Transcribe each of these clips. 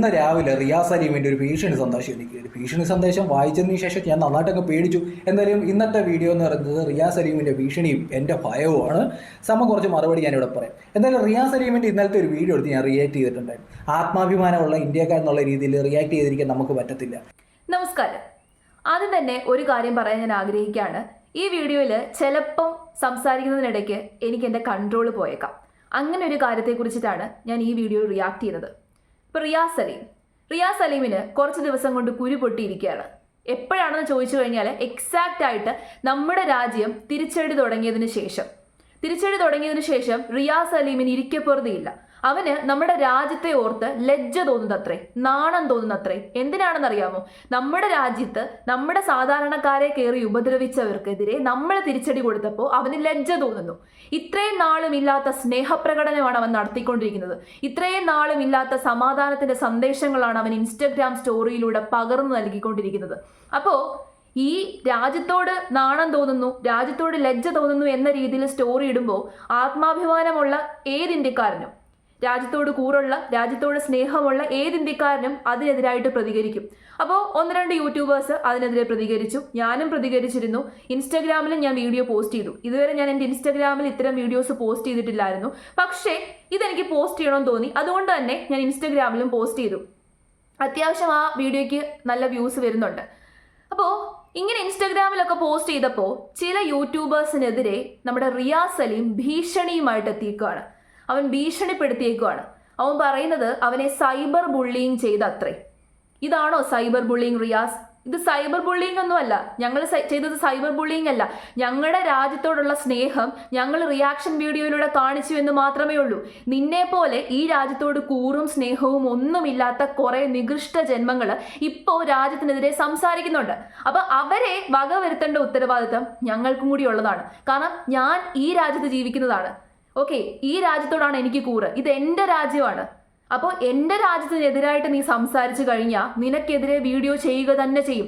ഇന്ന് രാവിലെ റിയാസ് സലീമിൻ്റെ ഒരു ഭീഷണി സന്ദേശം എനിക്ക് ഭീഷണി സന്ദേശം വായിച്ചതിന് ശേഷം ഞാൻ നന്നായിട്ടൊക്കെ പേടിച്ചു. എന്തായാലും ഇന്നത്തെ വീഡിയോ എന്ന് പറയുന്നത് റിയാസ് സലീമിൻ്റെ ഭീഷണിയും എൻ്റെ ഭയവുമാണ്. കുറച്ച് മറുപടി ഞാനിവിടെ പറയാം. എന്തായാലും റിയാസ് സലീമിൻ്റെ ഇന്നലത്തെ ഒരു വീഡിയോ എടുത്ത് ഞാൻ റിയാക്ട് ചെയ്തിട്ടുണ്ടായിരുന്നു. ആത്മാഭിമാനമുള്ള ഇന്ത്യക്കാരെന്നുള്ള രീതിയിൽ റിയാക്ട് ചെയ്തിരിക്കാൻ നമുക്ക് പറ്റത്തില്ല. നമസ്കാരം. ആദ്യം തന്നെ ഒരു കാര്യം പറയാൻ ഞാൻ ആഗ്രഹിക്കുകയാണ്. ഈ വീഡിയോയിൽ ചിലപ്പം സംസാരിക്കുന്നതിനിടയ്ക്ക് എനിക്ക് എൻ്റെ കൺട്രോൾ പോയേക്കാം. അങ്ങനെ ഒരു കാര്യത്തെക്കുറിച്ചിട്ടാണ് ഞാൻ ഈ വീഡിയോ റിയാക്ട് ചെയ്യുന്നത്. ഇപ്പോൾ റിയാസ് സലീമിന് കുറച്ച് ദിവസം കൊണ്ട് കുരു പൊട്ടിയിരിക്കുകയാണ്. എപ്പോഴാണെന്ന് ചോദിച്ചു കഴിഞ്ഞാൽ എക്സാക്റ്റ് ആയിട്ട് നമ്മുടെ രാജ്യം തിരിച്ചടി തുടങ്ങിയതിന് ശേഷം റിയാസ് സലീമിന് ഇരിക്കപ്പുറതിയില്ല. അവന് നമ്മുടെ രാജ്യത്തെ ഓർത്ത് ലജ്ജ തോന്നുന്നത്രേ, നാണം തോന്നുന്നത്രേ. എന്തിനാണെന്നറിയാമോ? നമ്മുടെ രാജ്യത്ത് നമ്മുടെ സാധാരണക്കാരെ കയറി ഉപദ്രവിച്ചവർക്കെതിരെ നമ്മൾ തിരിച്ചടി കൊടുത്തപ്പോൾ അവന് ലജ്ജ തോന്നുന്നു. ഇത്രയും നാളും ഇല്ലാത്ത സ്നേഹപ്രകടനമാണ് അവൻ നടത്തിക്കൊണ്ടിരിക്കുന്നത്. ഇത്രയും നാളും ഇല്ലാത്ത സമാധാനത്തിന്റെ സന്ദേശങ്ങളാണ് അവൻ ഇൻസ്റ്റഗ്രാം സ്റ്റോറിയിലൂടെ പകർന്നു നൽകിക്കൊണ്ടിരിക്കുന്നത്. അപ്പോൾ ഈ രാജ്യത്തോട് നാണം തോന്നുന്നു, രാജ്യത്തോട് ലജ്ജ തോന്നുന്നു എന്ന രീതിയിൽ സ്റ്റോറി ഇടുമ്പോൾ ആത്മാഭിമാനമുള്ള ഏത് ഇന്ത്യക്കാരനും, രാജ്യത്തോട് കൂറുള്ള, രാജ്യത്തോട് സ്നേഹമുള്ള ഏത് ഇന്ത്യക്കാരനും അതിനെതിരായിട്ട് പ്രതികരിക്കും. അപ്പോൾ 1-2 യൂട്യൂബേഴ്സ് അതിനെതിരെ പ്രതികരിച്ചു. ഞാനും പ്രതികരിച്ചിരുന്നു. ഇൻസ്റ്റാഗ്രാമിലും ഞാൻ വീഡിയോ പോസ്റ്റ് ചെയ്തു. ഇതുവരെ ഞാൻ എൻ്റെ ഇൻസ്റ്റാഗ്രാമിൽ ഇത്തരം വീഡിയോസ് പോസ്റ്റ് ചെയ്തിട്ടില്ലായിരുന്നു. പക്ഷേ ഇതെനിക്ക് പോസ്റ്റ് ചെയ്യണമെന്ന് തോന്നി. അതുകൊണ്ട് തന്നെ ഞാൻ ഇൻസ്റ്റാഗ്രാമിലും പോസ്റ്റ് ചെയ്തു. അത്യാവശ്യം ആ വീഡിയോയ്ക്ക് നല്ല വ്യൂസ് വരുന്നുണ്ട്. അപ്പോൾ ഇങ്ങനെ ഇൻസ്റ്റാഗ്രാമിലൊക്കെ പോസ്റ്റ് ചെയ്തപ്പോൾ ചില യൂട്യൂബേഴ്സിനെതിരെ നമ്മുടെ റിയാസ് സലീം ഭീഷണിയുമായിട്ട് എത്തിയേക്കുകയാണ്. അവൻ ഭീഷണിപ്പെടുത്തിയേക്കുവാണ്. അവൻ പറയുന്നത് അവനെ സൈബർ ബുള്ളിങ് ചെയ്തത്രേ. ഇതാണോ സൈബർ ബുള്ളിങ് റിയാസ്? ഇത് സൈബർ ബുള്ളിങ് ഒന്നുമല്ല. ഞങ്ങൾ ചെയ്തത് സൈബർ ബുള്ളിങ് അല്ല. ഞങ്ങളുടെ രാജ്യത്തോടുള്ള സ്നേഹം ഞങ്ങൾ റിയാക്ഷൻ വീഡിയോയിലൂടെ കാണിച്ചു എന്ന് മാത്രമേ ഉള്ളൂ. നിന്നെ പോലെ ഈ രാജ്യത്തോട് കൂറും സ്നേഹവും ഒന്നുമില്ലാത്ത കുറെ നികൃഷ്ട ജന്മങ്ങൾ ഇപ്പോൾ രാജ്യത്തിനെതിരെ സംസാരിക്കുന്നുണ്ട്. അപ്പൊ അവരെ വകവരുത്തേണ്ട ഉത്തരവാദിത്തം ഞങ്ങൾക്കും കൂടി ഉള്ളതാണ്. കാരണം ഞാൻ ഈ രാജ്യത്ത് ജീവിക്കുന്നതാണ്. ഓക്കെ, ഈ രാജ്യത്തോടാണ് എനിക്ക് കൂറ്. ഇത് എൻ്റെ രാജ്യമാണ്. അപ്പോൾ എൻ്റെ രാജ്യത്തിനെതിരായിട്ട് നീ സംസാരിച്ചു കഴിഞ്ഞാൽ നിനക്കെതിരെ വീഡിയോ ചെയ്യുക തന്നെ ചെയ്യും.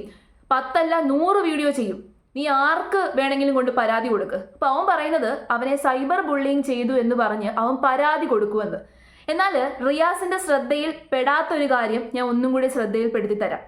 10 അല്ല 100 വീഡിയോ ചെയ്യും. നീ ആർക്ക് വേണമെങ്കിലും കൊണ്ട് പരാതി കൊടുക്ക്. അപ്പോൾ അവൻ പറയുന്നത് അവനെ സൈബർ ബുള്ളിങ് ചെയ്തു എന്ന് പറഞ്ഞ് അവൻ പരാതി കൊടുക്കുമെന്ന്. എന്നാൽ റിയാസിന്റെ ശ്രദ്ധയിൽ പെടാത്തൊരു കാര്യം ഞാൻ ഒന്നും കൂടി ശ്രദ്ധയിൽപ്പെടുത്തി തരാം.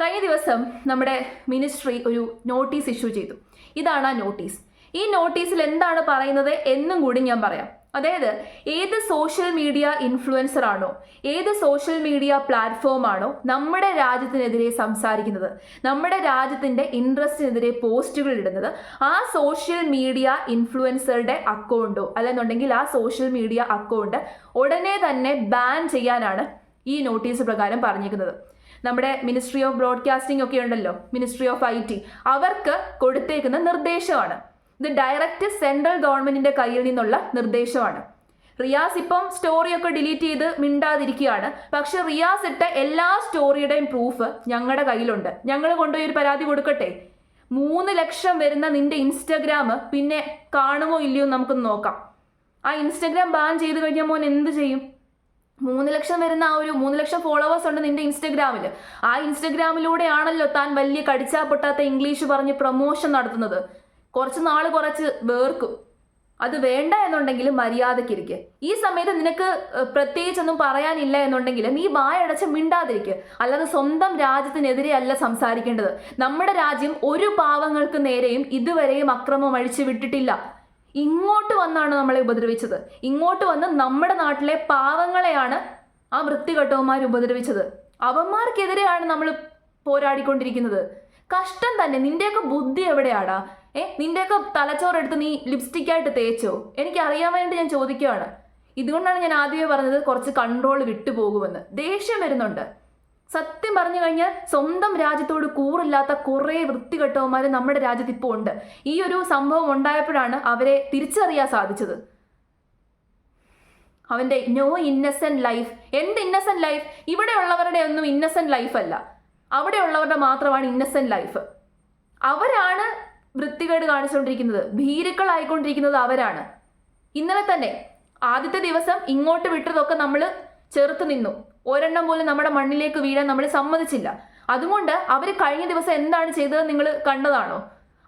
കഴിഞ്ഞ ദിവസം നമ്മുടെ മിനിസ്ട്രി ഒരു നോട്ടീസ് ഇഷ്യൂ ചെയ്തു. ഇതാണ് ആ നോട്ടീസ്. ഈ നോട്ടീസിൽ എന്താണ് പറയുന്നത് എന്നും കൂടി ഞാൻ പറയാം. അതായത് ഏത് സോഷ്യൽ മീഡിയ ഇൻഫ്ലുവൻസർ ആണോ, ഏത് സോഷ്യൽ മീഡിയ പ്ലാറ്റ്ഫോം ആണോ നമ്മുടെ രാജ്യത്തിനെതിരെ സംസാരിക്കുന്നത്, നമ്മുടെ രാജ്യത്തിന്റെ ഇൻട്രസ്റ്റിനെതിരെ പോസ്റ്റുകൾ ഇടുന്നത്, ആ സോഷ്യൽ മീഡിയ ഇൻഫ്ലുവൻസറുടെ അക്കൗണ്ടോ അല്ലെന്നുണ്ടെങ്കിൽ ആ സോഷ്യൽ മീഡിയ അക്കൗണ്ട് ഉടനെ തന്നെ ബാൻ ചെയ്യാനാണ് ഈ നോട്ടീസ് പ്രകാരം പറഞ്ഞിരിക്കുന്നത്. നമ്മുടെ മിനിസ്ട്രി ഓഫ് ബ്രോഡ്കാസ്റ്റിംഗ് ഒക്കെ ഉണ്ടല്ലോ, മിനിസ്ട്രി ഓഫ് IT, അവർക്ക് കൊടുത്തേക്കുന്ന നിർദ്ദേശമാണ്. ഇത് ഡയറക്റ്റ് സെൻട്രൽ ഗവൺമെന്റിന്റെ കയ്യിൽ നിന്നുള്ള നിർദ്ദേശമാണ്. റിയാസ് ഇപ്പം സ്റ്റോറിയൊക്കെ ഡിലീറ്റ് ചെയ്ത് മിണ്ടാതിരിക്കുകയാണ്. പക്ഷെ റിയാസ് ഇട്ട എല്ലാ സ്റ്റോറിയുടെയും പ്രൂഫ് ഞങ്ങളുടെ കയ്യിലുണ്ട്. ഞങ്ങൾ കൊണ്ടുപോയി ഒരു പരാതി കൊടുക്കട്ടെ? 3 ലക്ഷം വരുന്ന നിന്റെ ഇൻസ്റ്റഗ്രാം പിന്നെ കാണുമോ ഇല്ലയോ നമുക്കൊന്ന് നോക്കാം. ആ ഇൻസ്റ്റഗ്രാം ബാൻ ചെയ്ത് കഴിഞ്ഞാൽ മോൻ എന്ത് ചെയ്യും? 3 ലക്ഷം വരുന്ന ആ ഒരു 3 ലക്ഷം ഫോളോവേഴ്സ് ഉണ്ട് നിന്റെ ഇൻസ്റ്റഗ്രാമിൽ. ആ ഇൻസ്റ്റഗ്രാമിലൂടെയാണല്ലോ താൻ വലിയ കടിച്ചാ പൊട്ടാത്ത ഇംഗ്ലീഷ് പറഞ്ഞ് പ്രൊമോഷൻ നടത്തുന്നത്. കുറച്ച് വേർക്കും. അത് വേണ്ട എന്നുണ്ടെങ്കിൽ മര്യാദയ്ക്കിരിക്കുക. ഈ സമയത്ത് നിനക്ക് പ്രത്യേകിച്ചൊന്നും പറയാനില്ല എന്നുണ്ടെങ്കിൽ നീ വായടച്ച് മിണ്ടാതിരിക്കുക. അല്ലാതെ സ്വന്തം രാജ്യത്തിനെതിരെ അല്ല സംസാരിക്കേണ്ടത്. നമ്മുടെ രാജ്യം ഒരു പാവങ്ങൾക്ക് നേരെയും ഇതുവരെയും അക്രമം അഴിച്ചു വിട്ടിട്ടില്ല. ഇങ്ങോട്ട് വന്നാണ് നമ്മളെ ഉപദ്രവിച്ചത്. ഇങ്ങോട്ട് വന്ന് നമ്മുടെ നാട്ടിലെ പാവങ്ങളെയാണ് ആ വൃത്തികെട്ടവന്മാർ ഉപദ്രവിച്ചത്. അവന്മാർക്കെതിരെയാണ് നമ്മൾ പോരാടിക്കൊണ്ടിരിക്കുന്നത്. കഷ്ടം തന്നെ. നിന്റെയൊക്കെ ബുദ്ധി എവിടെയാടാ? നിന്റെയൊക്കെ തലച്ചോറെടുത്ത് നീ ലിപ്സ്റ്റിക്കായിട്ട് തേച്ചോ? എനിക്ക് അറിയാൻ വേണ്ടി ഞാൻ ചോദിക്കുകയാണ്. ഇതുകൊണ്ടാണ് ഞാൻ ആദ്യമേ പറഞ്ഞത് കുറച്ച് കൺട്രോൾ വിട്ടുപോകുമെന്ന്. ദേഷ്യം വരുന്നുണ്ട്. സത്യം പറഞ്ഞു കഴിഞ്ഞാൽ സ്വന്തം രാജ്യത്തോട് കൂറില്ലാത്ത കുറേ വൃത്തികെട്ടവന്മാർ നമ്മുടെ രാജ്യത്ത് ഇപ്പോൾ ഉണ്ട്. ഈ ഒരു സംഭവം ഉണ്ടായപ്പോഴാണ് അവരെ തിരിച്ചറിയാൻ സാധിച്ചത്. അവന്റെ നോ ഇന്നസെന്റ് ലൈഫ്. എന്ത് ഇന്നസെന്റ് ലൈഫ്? ഇവിടെ ഉള്ളവരുടെ ഒന്നും ഇന്നസെന്റ് ലൈഫ് അല്ല. അവിടെ ഉള്ളവരുടെ മാത്രമാണ് ഇന്നസെന്റ് ലൈഫ്. അവരാണ് വൃത്തികേട് കാണിച്ചുകൊണ്ടിരിക്കുന്നത്. ഭീരുക്കളായിക്കൊണ്ടിരിക്കുന്നത് അവരാണ്. ഇന്നലെ തന്നെ ആദ്യത്തെ ദിവസം ഇങ്ങോട്ട് വിട്ടതൊക്കെ നമ്മൾ ചെറുത്ത് നിന്നു. ഒരെണ്ണം പോലും നമ്മുടെ മണ്ണിലേക്ക് വീഴാൻ നമ്മൾ സമ്മതിച്ചില്ല. അതുകൊണ്ട് അവർ കഴിഞ്ഞ ദിവസം എന്താണ് ചെയ്തത് നിങ്ങൾ കണ്ടതാണോ?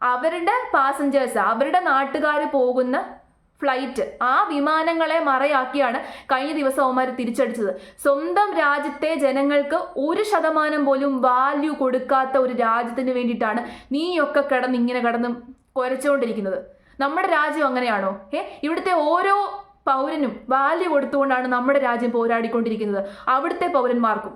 അവരുടെ പാസഞ്ചേഴ്സ്, അവരുടെ നാട്ടുകാർ പോകുന്ന ഫ്ലൈറ്റ്, ആ വിമാനങ്ങളെ മറയാക്കിയാണ് കഴിഞ്ഞ ദിവസം അവന്മാർ തിരിച്ചടിച്ചത്. സ്വന്തം രാജ്യത്തെ ജനങ്ങൾക്ക് 1% പോലും വാല്യൂ കൊടുക്കാത്ത ഒരു രാജ്യത്തിന് വേണ്ടിയിട്ടാണ് നീയൊക്കെ ഇങ്ങനെ കിടന്ന് കുരച്ചുകൊണ്ടിരിക്കുന്നത്. നമ്മുടെ രാജ്യം അങ്ങനെയാണോ? ഇവിടുത്തെ ഓരോ പൗരനും വാല്യൂ കൊടുത്തുകൊണ്ടാണ് നമ്മുടെ രാജ്യം പോരാടിക്കൊണ്ടിരിക്കുന്നത്. അവിടുത്തെ പൗരന്മാർക്കും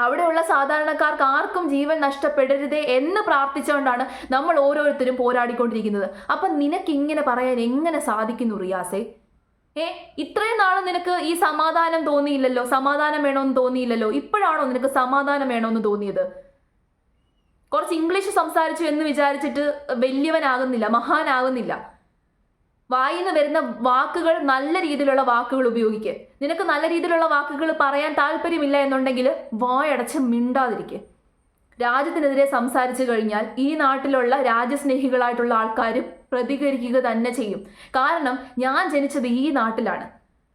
അവിടെയുള്ള സാധാരണക്കാർക്ക് ആർക്കും ജീവൻ നഷ്ടപ്പെടരുതേ എന്ന് പ്രാർത്ഥിച്ചുകൊണ്ടാണ് നമ്മൾ ഓരോരുത്തരും പോരാടിക്കൊണ്ടിരിക്കുന്നത്. അപ്പം നിനക്ക് ഇങ്ങനെ പറയാൻ എങ്ങനെ സാധിക്കുന്നു റിയാസേ? ഇത്രയും നാളും നിനക്ക് ഈ സമാധാനം തോന്നിയില്ലല്ലോ, സമാധാനം വേണമെന്ന് തോന്നിയില്ലല്ലോ. ഇപ്പോഴാണോ നിനക്ക് സമാധാനം വേണമെന്ന് തോന്നിയത്? കുറച്ച് ഇംഗ്ലീഷ് സംസാരിച്ചു എന്ന് വിചാരിച്ചിട്ട് വലിയവനാകുന്നില്ല, മഹാനാകുന്നില്ല. വായിന്ന് വരുന്ന വാക്കുകൾ നല്ല രീതിയിലുള്ള വാക്കുകൾ ഉപയോഗിക്കുക. നിനക്ക് നല്ല രീതിയിലുള്ള വാക്കുകൾ പറയാൻ താല്പര്യമില്ല എന്നുണ്ടെങ്കിൽ വായടച്ച് മിണ്ടാതിരിക്കുക. രാജ്യത്തിനെതിരെ സംസാരിച്ചു കഴിഞ്ഞാൽ ഈ നാട്ടിലുള്ള രാജ്യസ്നേഹികളായിട്ടുള്ള ആൾക്കാർ പ്രതികരിക്കുക തന്നെ ചെയ്യും. കാരണം ഞാൻ ജനിച്ചത് ഈ നാട്ടിലാണ്.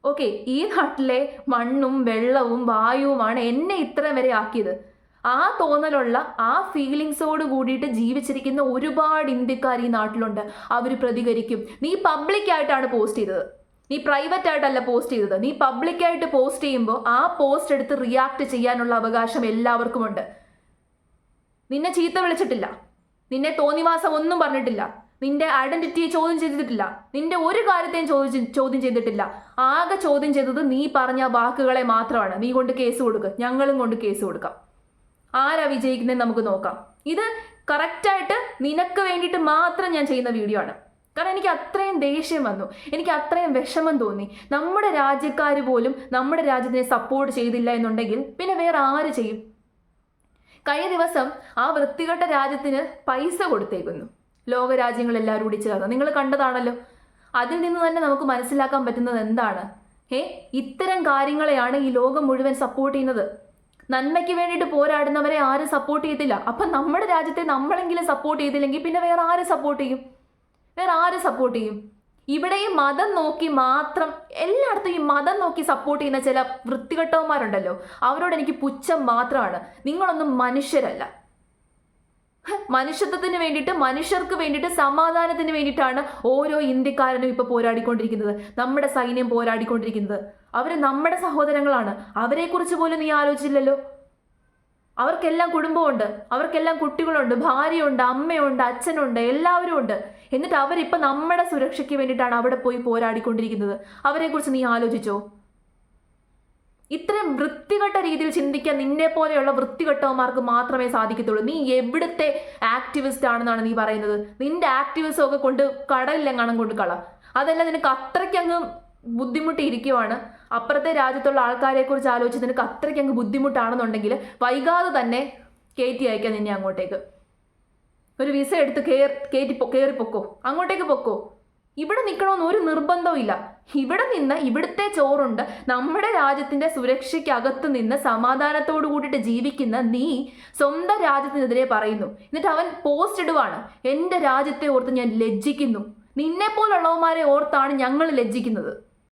ഓക്കെ, ഈ നാട്ടിലെ മണ്ണും വെള്ളവും വായുവുമാണ് എന്നെ ഇത്രയും വരെ ആക്കിയത്. ആ തോന്നലുള്ള ആ ഫീലിങ്സോട് കൂടിയിട്ട് ജീവിച്ചിരിക്കുന്ന ഒരുപാട് ഇന്ത്യക്കാർ ഈ നാട്ടിലുണ്ട്. അവർ പ്രതികരിക്കും. നീ പബ്ലിക്കായിട്ടാണ് പോസ്റ്റ് ചെയ്തത്, നീ പ്രൈവറ്റ് ആയിട്ടല്ല പോസ്റ്റ് ചെയ്തത്. നീ പബ്ലിക്കായിട്ട് പോസ്റ്റ് ചെയ്യുമ്പോൾ ആ പോസ്റ്റ് എടുത്ത് റിയാക്ട് ചെയ്യാനുള്ള അവകാശം എല്ലാവർക്കും ഉണ്ട്. നിന്നെ ചീത്ത വിളിച്ചിട്ടില്ല, നിന്നെ തോന്നിവാസം ഒന്നും പറഞ്ഞിട്ടില്ല, നിന്റെ ഐഡന്റിറ്റിയെ ചോദ്യം ചെയ്തിട്ടില്ല, നിന്റെ ഒരു കാര്യത്തെയും ചോദ്യം ചെയ്തിട്ടില്ല. ആകെ ചോദ്യം ചെയ്തത് നീ പറഞ്ഞ വാക്കുകളെ മാത്രമാണ്. നീ കൊണ്ട് കേസ് കൊടുക്കുക, ഞങ്ങളും കൊണ്ട് കേസ് കൊടുക്കാം. ആരാ വിജയിക്കുന്നതെന്ന് നമുക്ക് നോക്കാം. ഇത് കറക്റ്റായിട്ട് നിനക്ക് വേണ്ടിയിട്ട് മാത്രം ഞാൻ ചെയ്യുന്ന വീഡിയോ ആണ്. കാരണം എനിക്ക് അത്രയും ദേഷ്യം വന്നു, എനിക്ക് അത്രയും വിഷമം തോന്നി. നമ്മുടെ രാജ്യക്കാർ പോലും നമ്മുടെ രാജ്യത്തിനെ സപ്പോർട്ട് ചെയ്തില്ല എന്നുണ്ടെങ്കിൽ പിന്നെ വേറെ ആര് ചെയ്യും? കഴിഞ്ഞ ദിവസം ആ വൃത്തികെട്ട രാജ്യത്തിന് പൈസ കൊടുത്തേക്കുന്നു ലോകരാജ്യങ്ങളെല്ലാവരും കൂടി ചേർന്ന്. നിങ്ങൾ കണ്ടതാണല്ലോ. അതിൽ നിന്ന് തന്നെ നമുക്ക് മനസ്സിലാക്കാൻ പറ്റുന്നത് എന്താണ്? ഇത്തരം കാര്യങ്ങളെയാണ് ഈ ലോകം മുഴുവൻ സപ്പോർട്ട് ചെയ്യുന്നത്. നന്മയ്ക്ക് വേണ്ടിയിട്ട് പോരാടുന്നവരെ ആരും സപ്പോർട്ട് ചെയ്തില്ല. അപ്പം നമ്മുടെ രാജ്യത്തെ നമ്മളെങ്കിലും സപ്പോർട്ട് ചെയ്തില്ലെങ്കിൽ പിന്നെ വേറെ ആര് സപ്പോർട്ട് ചെയ്യും? വേറെ ആര് സപ്പോർട്ട് ചെയ്യും? ഇവിടെ ഈ മതം നോക്കി മാത്രം, എല്ലായിടത്തും ഈ മതം നോക്കി സപ്പോർട്ട് ചെയ്യുന്ന ചില വൃത്തികെട്ടവന്മാരുണ്ടല്ലോ, അവരോട് എനിക്ക് പുച്ഛം മാത്രമാണ്. നിങ്ങളൊന്നും മനുഷ്യരല്ല. മനുഷ്യത്വത്തിന് വേണ്ടിയിട്ട്, മനുഷ്യർക്ക് വേണ്ടിയിട്ട്, സമാധാനത്തിന് വേണ്ടിയിട്ടാണ് ഓരോ ഇന്ത്യക്കാരനും ഇപ്പൊ പോരാടിക്കൊണ്ടിരിക്കുന്നത്. നമ്മുടെ സൈന്യം പോരാടിക്കൊണ്ടിരിക്കുന്നത്. അവര് നമ്മുടെ സഹോദരങ്ങളാണ്. അവരെക്കുറിച്ച് പോലും നീ ആലോചിച്ചില്ലല്ലോ. അവർക്കെല്ലാം കുടുംബമുണ്ട്, അവർക്കെല്ലാം കുട്ടികളുണ്ട്, ഭാര്യയുണ്ട്, അമ്മയുണ്ട്, അച്ഛനുണ്ട്, എല്ലാവരും ഉണ്ട്. എന്നിട്ട് അവരിപ്പോൾ നമ്മുടെ സുരക്ഷയ്ക്ക് വേണ്ടിയിട്ടാണ് അവിടെ പോയി പോരാടിക്കൊണ്ടിരിക്കുന്നത്. അവരെക്കുറിച്ച് നീ ആലോചിച്ചോ? ഇത്രയും വൃത്തികെട്ട രീതിയിൽ ചിന്തിക്കാൻ നിന്നെ പോലെയുള്ള വൃത്തികെട്ടവന്മാർക്ക് മാത്രമേ സാധിക്കത്തുള്ളൂ. നീ എവിടുത്തെ ആക്ടിവിസ്റ്റ് ആണെന്നാണ് നീ പറയുന്നത്? നിന്റെ ആക്ടിവിസം ഒക്കെ കൊണ്ട് കടലിലെങ്ങാനും കൊണ്ട് കള. അതെല്ലാം നിനക്ക് അത്രയ്ക്ക് അങ്ങ് ബുദ്ധിമുട്ടി ഇരിക്കുവാണ്. അപ്പുറത്തെ രാജ്യത്തുള്ള ആൾക്കാരെ കുറിച്ച് ആലോചിച്ച് നിനക്ക് അത്രയ്ക്ക് അങ്ങ് ബുദ്ധിമുട്ടാണെന്നുണ്ടെങ്കിൽ വൈകാതെ തന്നെ കയറ്റി അയക്കാൻ നിന്നെ അങ്ങോട്ടേക്ക്. ഒരു വിസ എടുത്ത് കയറി പൊക്കോ, അങ്ങോട്ടേക്ക് പൊക്കോ. ഇവിടെ നിൽക്കണമെന്ന് ഒരു നിർബന്ധവും ഇല്ല. ഇവിടെ നിന്ന് ഇവിടുത്തെ ചോറുണ്ട് നമ്മുടെ രാജ്യത്തിന്റെ സുരക്ഷയ്ക്കകത്ത് നിന്ന് സമാധാനത്തോടു കൂടിയിട്ട് ജീവിക്കുന്ന നീ സ്വന്തം രാജ്യത്തിനെതിരെ പറയുന്നു. എന്നിട്ട് അവൻ പോസ്റ്റ് ഇടുവാണ്, എൻ്റെ രാജ്യത്തെ ഓർത്ത് ഞാൻ ലജ്ജിക്കുന്നു. നിന്നെ പോലുള്ളവന്മാരെ ഓർത്താണ് ഞങ്ങൾ ലജ്ജിക്കുന്നത്.